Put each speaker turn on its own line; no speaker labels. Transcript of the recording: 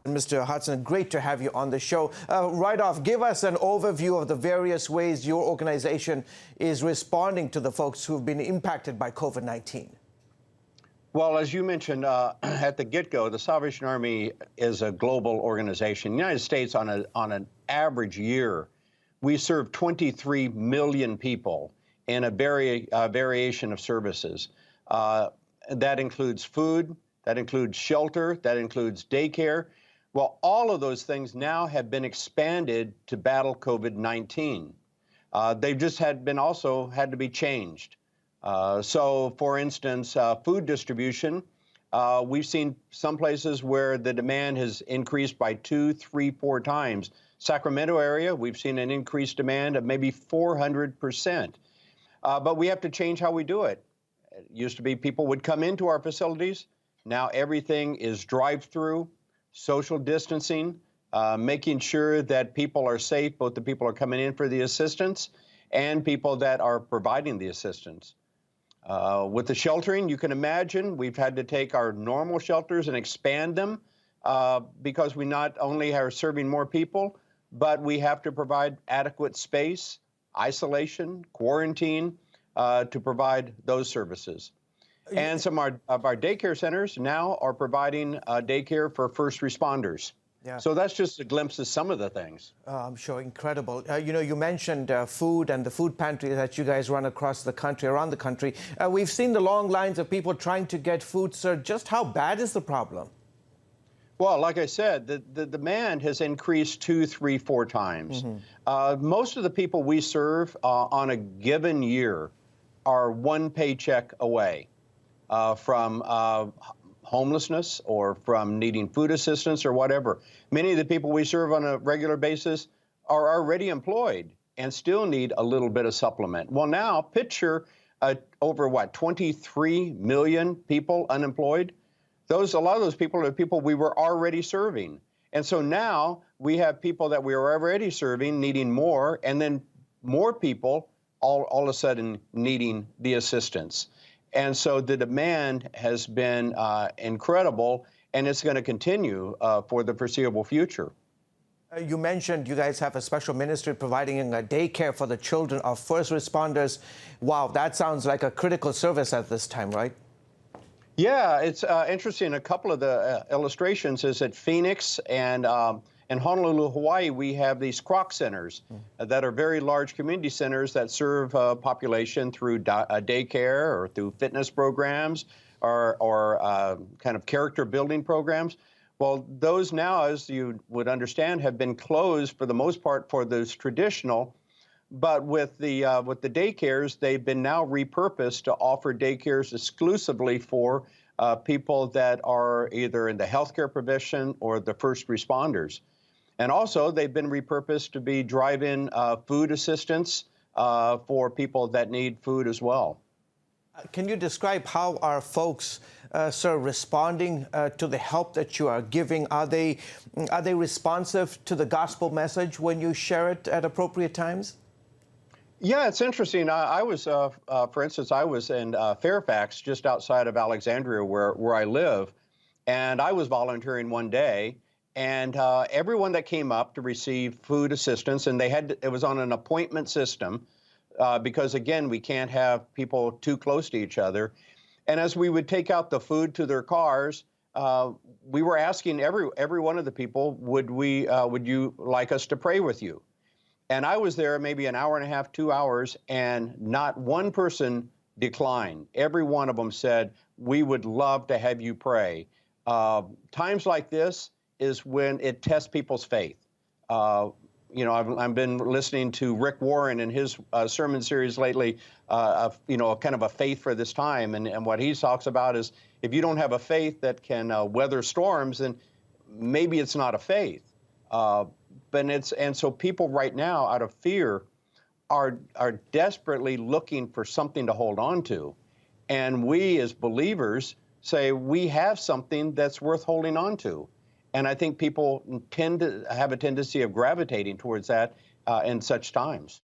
Mr. Hudson, great to have you on the show. Right off, give us an overview of the various ways your organization is responding to the folks who've been impacted by COVID-19.
Well, as you mentioned at the get-go, the Salvation Army is a global organization. In the United States, on an average year, we serve 23 million people in a variation of services. That includes food, that includes shelter, that includes daycare. Well, all of those things now have been expanded to battle COVID-19. They've just also had to be changed. So, for instance, food distribution, we've seen some places where the demand has increased by 2, 3, 4 times. Sacramento area, we've seen an increased demand of maybe 400%. But we have to change how we do it. It used to be people would come into our facilities. Now everything is drive-through, social distancing, making sure that people are safe, both the people who are coming in for the assistance and people that are providing the assistance. With the sheltering, you can imagine we've had to take our normal shelters and expand them because we not only are serving more people, but we have to provide adequate space, isolation, quarantine to provide those services. And some of our daycare centers now are providing daycare for first responders. Yeah. So that's just a glimpse of some of the things.
I'm sure incredible. You mentioned food and the food pantry that you guys run across the country, around the country. We've seen the long lines of people trying to get food, sir. Just how bad is the problem?
Well, like I said, the demand has increased 2, 3, 4 times. Mm-hmm. Most of the people we serve on a given year are one paycheck away from homelessness or from needing food assistance or whatever. Many of the people we serve on a regular basis are already employed and still need a little bit of supplement. Well, now picture over 23 million people unemployed. A lot of those people are people we were already serving. And so now we have people that we were already serving needing more, and then more people all of a sudden needing the assistance. And so the demand has been incredible, and it's going to continue for the foreseeable future.
You mentioned you guys have a special ministry providing a daycare for the children of first responders. Wow, that sounds like a critical service at this time, right?
Yeah, it's interesting. A couple of the illustrations is at Phoenix and in Honolulu, Hawaii, we have these Croc centers that are very large community centers that serve population through daycare or through fitness programs or kind of character building programs. Well, those now, as you would understand, have been closed for the most part for those traditional. But with the daycares, they've been now repurposed to offer daycares exclusively for people that are either in the healthcare profession or the first responders. And also, they've been repurposed to be drive-in food assistance for people that need food as well.
Can you describe how are folks, sir, responding to the help that you are giving? Are they responsive to the gospel message when you share it at appropriate times?
Yeah, it's interesting. I was, for instance, I was in Fairfax, just outside of Alexandria, where I live, and I was volunteering one day, and everyone that came up to receive food assistance, and it was on an appointment system, because again, we can't have people too close to each other. And as we would take out the food to their cars, we were asking every one of the people, would you like us to pray with you? And I was there maybe an hour and a half, 2 hours, and not one person declined. Every one of them said, we would love to have you pray. Times like this is when it tests people's faith. I've been listening to Rick Warren in his sermon series lately, kind of a faith for this time. And what he talks about is if you don't have a faith that can weather storms, then maybe it's not a faith. And so people right now, out of fear, are desperately looking for something to hold on to. And we as believers say we have something that's worth holding on to. And I think people tend to have a tendency of gravitating towards that in such times.